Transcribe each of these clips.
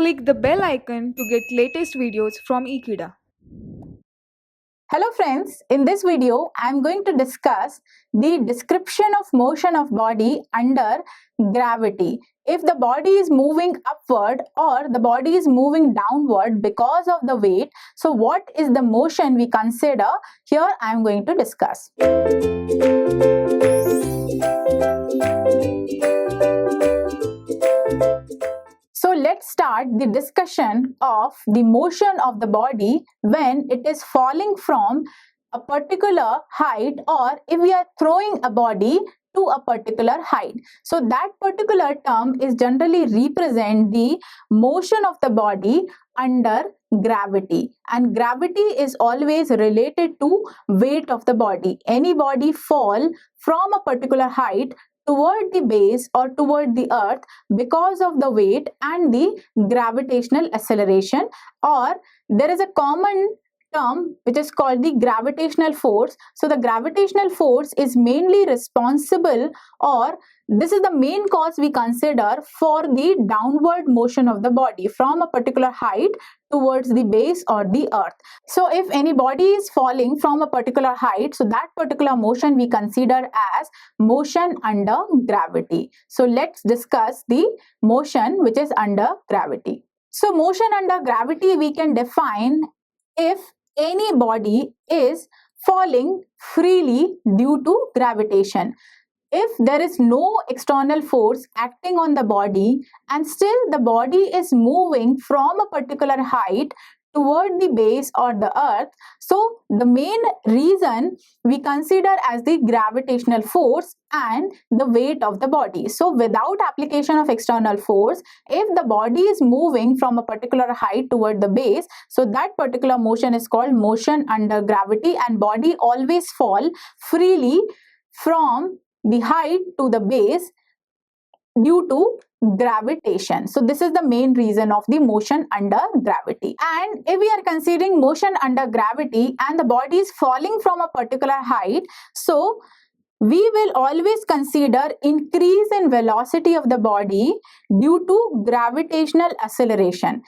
Click the bell icon to get latest videos from Ekeeda. Hello friends, in this video I am going to discuss the description of motion of body under gravity. If the body is moving upward or the body is moving downward because of the weight, so what is the motion we consider? Here I am going to discuss. So let's start the discussion of the motion of the body when it is falling from a particular height, or if we are throwing a body to a particular height. So that particular term is generally represent the motion of the body under gravity, and gravity is always related to weight of the body. Any body fall from a particular height toward the base or toward the earth because of the weight and the gravitational acceleration, or there is a common term which is called the gravitational force. So the gravitational force is mainly responsible, or this is the main cause we consider for the downward motion of the body from a particular height towards the base or the earth. So if any body is falling from a particular height, so that particular motion we consider as motion under gravity. So let's discuss the motion which is under gravity. So motion under gravity we can define if any body is falling freely due to gravitation. If there is no external force acting on the body and still the body is moving from a particular height toward the base or the earth, so the main reason we consider as the gravitational force and the weight of the body. So without application of external force, if the body is moving from a particular height toward the base, so that particular motion is called motion under gravity, and body always fall freely from the height to the base due to gravitation. So this is the main reason of the motion under gravity. And if we are considering motion under gravity and the body is falling from a particular height, so we will always consider increase in velocity of the body due to gravitational acceleration.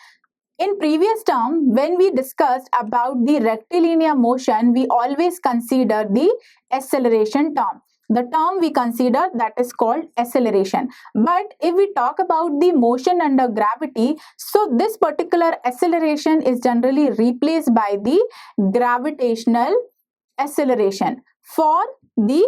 In previous term, when we discussed about the rectilinear motion, we always consider the acceleration term. The term we consider that is called acceleration. But if we talk about the motion under gravity, so this particular acceleration is generally replaced by the gravitational acceleration for the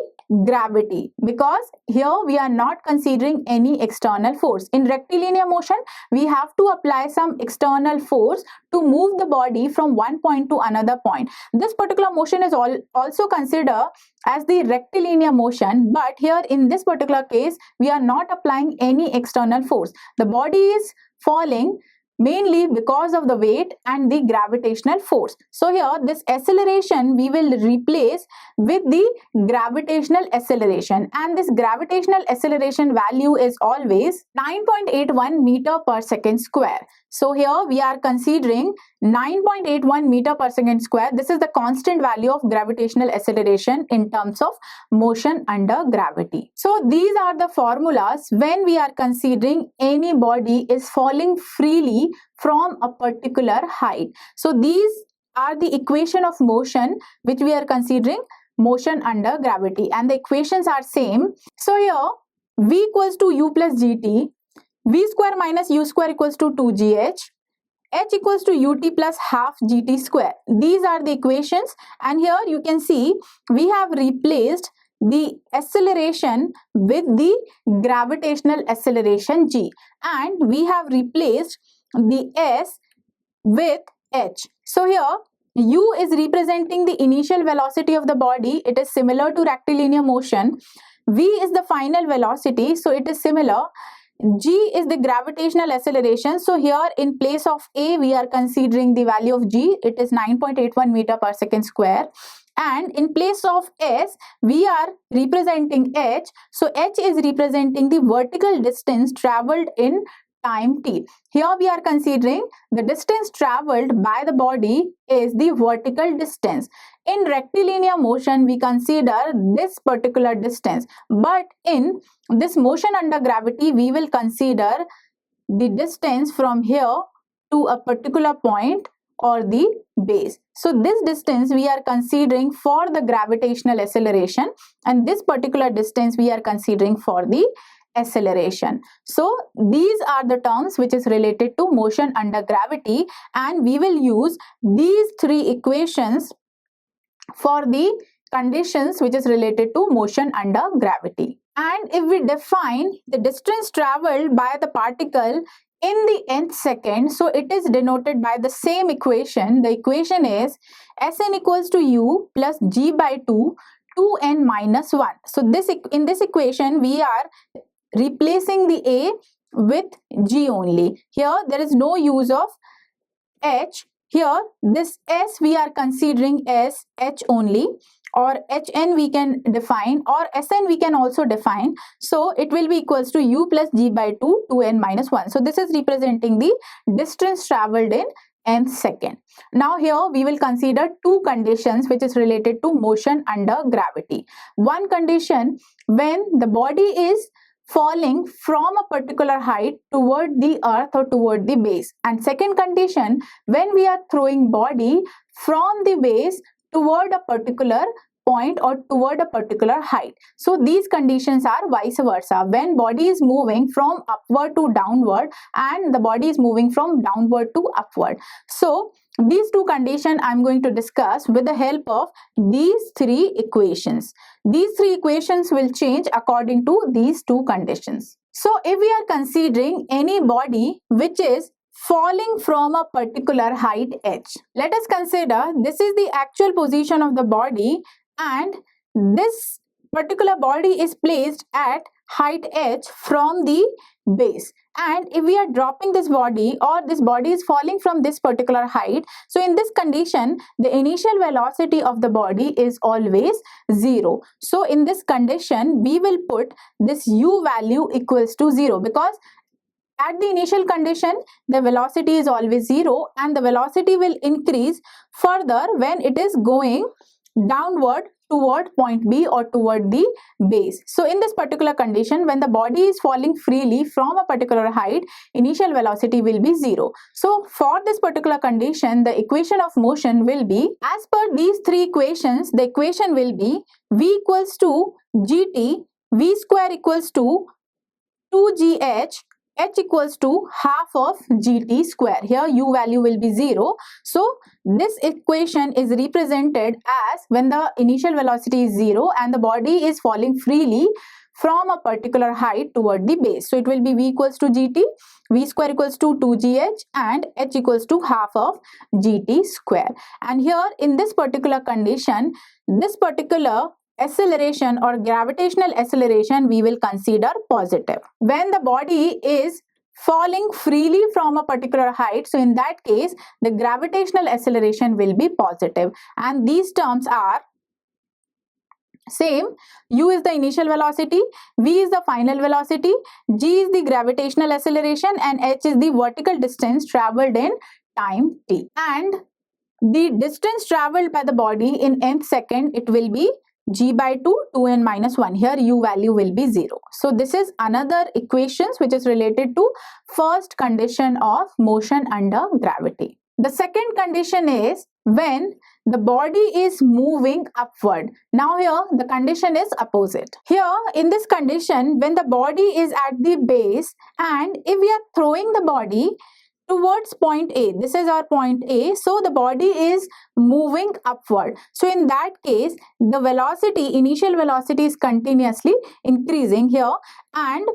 gravity, because here we are not considering any external force. In rectilinear motion, we have to apply some external force to move the body from one point to another point. This particular motion is also considered as the rectilinear motion, but here in this particular case, we are not applying any external force. The body is falling mainly because of the weight and the gravitational force. So here this acceleration we will replace with the gravitational acceleration, and this gravitational acceleration value is always 9.81 meter per second square. So here we are considering 9.81 meter per second square. This is the constant value of gravitational acceleration in terms of motion under gravity. So these are the formulas when we are considering any body is falling freely from a particular height. So these are the equation of motion which we are considering motion under gravity, and the equations are same. So here v equals to u plus gt, v square minus u square equals to 2gh, h equals to ut plus half gt square. These are the equations, and here you can see we have replaced the acceleration with the gravitational acceleration g, and we have replaced the s with h. So here u is representing the initial velocity of the body. It is similar to rectilinear motion. V is the final velocity, so it is similar. G is the gravitational acceleration. So here in place of A, we are considering the value of G. It is 9.81 meter per second square. And in place of S, we are representing H. So H is representing the vertical distance traveled in time t. Here we are considering the distance traveled by the body is the vertical distance. In rectilinear motion, we consider this particular distance, but in this motion under gravity, we will consider the distance from here to a particular point or the base. So this distance we are considering for the gravitational acceleration, and this particular distance we are considering for the acceleration. So these are the terms which is related to motion under gravity, and we will use these three equations for the conditions which is related to motion under gravity. And if we define the distance traveled by the particle in the nth second, so it is denoted by the same equation. The equation is Sn equals to u plus g by 2 2n minus 1. So in this equation we are replacing the a with g only. Here there is no use of h. Here this s we are considering as h only, or hn we can define, or sn we can also define. So it will be equals to u plus g by 2 2n minus 1. So this is representing the distance traveled in nth second. Now here we will consider two conditions which is related to motion under gravity. One condition, when the body is falling from a particular height toward the earth or toward the base, and second condition, when we are throwing body from the base toward a particular point or toward a particular height. So these conditions are vice versa, when body is moving from upward to downward and the body is moving from downward to upward. So these two conditions I am going to discuss with the help of these three equations. These three equations will change according to these two conditions. So if we are considering any body which is falling from a particular height h, let us consider this is the actual position of the body, and this particular body is placed at height h from the base. And if we are dropping this body, or this body is falling from this particular height, so in this condition the initial velocity of the body is always 0. So in this condition we will put this u value equals to 0, because at the initial condition the velocity is always 0, and the velocity will increase further when it is going downward toward point B or toward the base. So in this particular condition, when the body is falling freely from a particular height, initial velocity will be 0. So for this particular condition, the equation of motion will be, as per these three equations, the equation will be v equals to gt, v square equals to 2gh, h equals to half of gt square. Here u value will be 0. So this equation is represented as when the initial velocity is 0 and the body is falling freely from a particular height toward the base. So it will be v equals to gt, v square equals to 2gh, and h equals to half of gt square. And here in this particular condition, this particular acceleration or gravitational acceleration we will consider positive. When the body is falling freely from a particular height, so in that case the gravitational acceleration will be positive, and these terms are same. U is the initial velocity, v is the final velocity, g is the gravitational acceleration, and h is the vertical distance traveled in time t. And the distance traveled by the body in nth second, it will be g by 2 2n minus 1. Here u value will be 0. So this is another equations which is related to first condition of motion under gravity. The second condition is when the body is moving upward. Now here the condition is opposite. Here in this condition, when the body is at the base and if we are throwing the body towards point A, this is our point A, so the body is moving upward. So in that case the velocity, initial velocity is continuously increasing here, and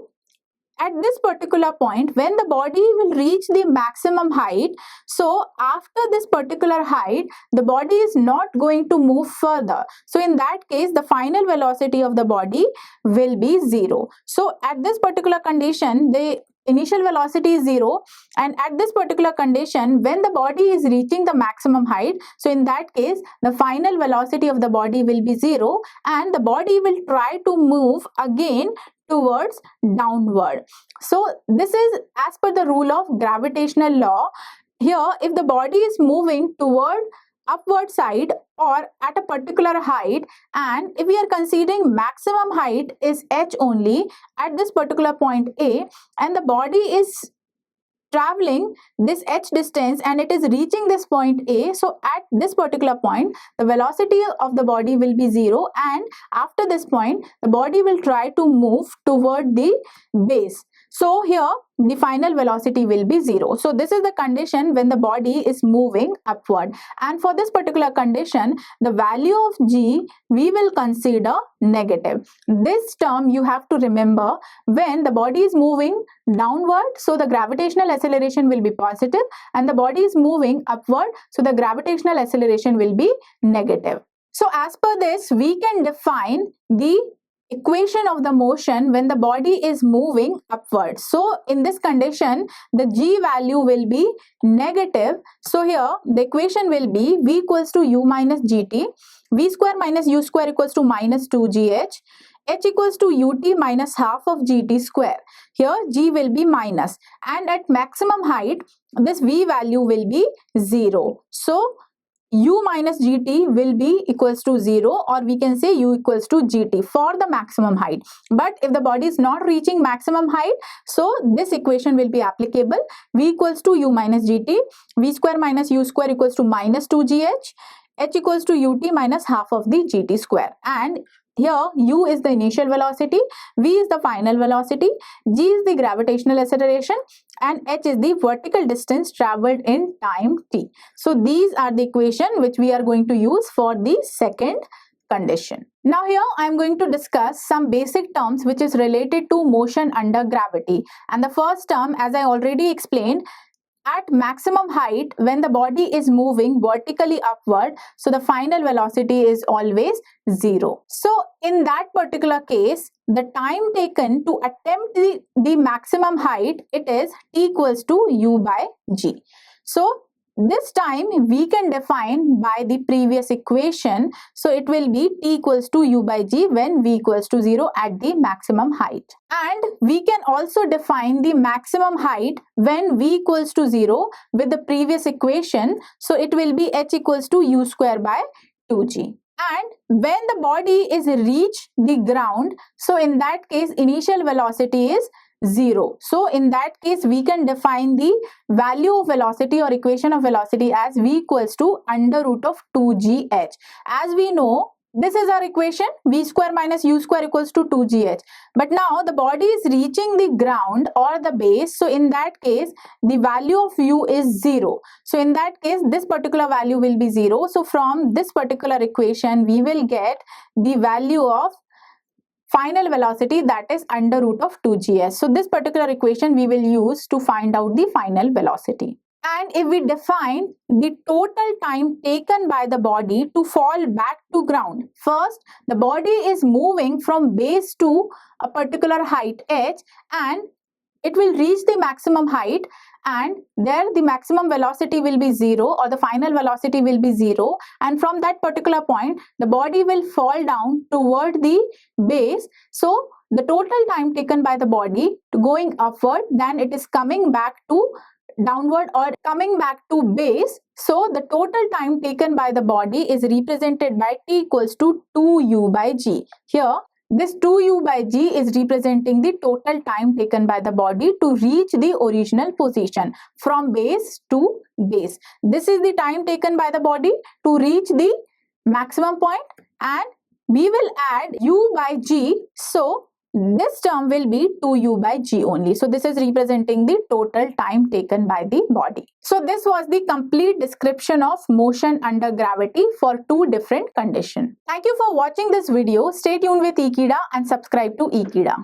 at this particular point when the body will reach the maximum height, so after this particular height the body is not going to move further. So in that case the final velocity of the body will be 0. So at this particular condition the initial velocity is 0, and at this particular condition when the body is reaching the maximum height, so in that case the final velocity of the body will be 0, and the body will try to move again towards downward. So this is as per the rule of gravitational law. Here if the body is moving toward upward side or at a particular height, and if we are considering maximum height is h only at this particular point A, and the body is traveling this h distance and it is reaching this point A. So at this particular point, the velocity of the body will be 0, and after this point, the body will try to move toward the base. So here the final velocity will be 0. So this is the condition when the body is moving upward, and for this particular condition, the value of g we will consider negative. This term you have to remember. When the body is moving downward, so the gravitational acceleration will be positive, and the body is moving upward, so the gravitational acceleration will be negative. So as per this, we can define the equation of the motion when the body is moving upward. So in this condition, the g value will be negative. So here the equation will be v equals to u minus gt, v square minus u square equals to minus 2gh, h equals to ut minus half of gt square. Here g will be minus, and at maximum height this v value will be 0. So u minus gt will be equals to 0, or we can say u equals to gt for the maximum height. But if the body is not reaching maximum height, so this equation will be applicable. V equals to u minus gt, v square minus u square equals to minus 2gh, h equals to ut minus half of the gt square. And here u is the initial velocity, v is the final velocity, g is the gravitational acceleration, and h is the vertical distance traveled in time t. So these are the equation which we are going to use for the second condition. Now here I am going to discuss some basic terms which is related to motion under gravity. And the first term, as I already explained, at maximum height, when the body is moving vertically upward, so the final velocity is always 0. So in that particular case, the time taken to attempt the maximum height, it is t equals to u by g. So this time we can define by the previous equation. So it will be t equals to u by g when v equals to 0 at the maximum height. And we can also define the maximum height when v equals to 0 with the previous equation. So it will be h equals to u square by 2g. And when the body is reach the ground, so in that case initial velocity is 0. So in that case we can define the value of velocity or equation of velocity as v equals to under root of 2gh. As we know, this is our equation, v square minus u square equals to 2gh. But now the body is reaching the ground or the base. So in that case, the value of u is 0. So in that case, this particular value will be 0. So from this particular equation, we will get the value of final velocity, that is under root of 2gs. So this particular equation we will use to find out the final velocity. And if we define the total time taken by the body to fall back to ground, first the body is moving from base to a particular height h, and it will reach the maximum height, and there the maximum velocity will be 0, or the final velocity will be 0, and from that particular point the body will fall down toward the base. So the total time taken by the body to going upward, then it is coming back to downward or coming back to base. So the total time taken by the body is represented by t equals to 2u by g. Here this 2u by g is representing the total time taken by the body to reach the original position from base to base. This is the time taken by the body to reach the maximum point, and we will add u by g. So this term will be 2u by g only. So this is representing the total time taken by the body. So this was the complete description of motion under gravity for two different conditions. Thank you for watching this video. Stay tuned with Ekeeda and subscribe to Ekeeda.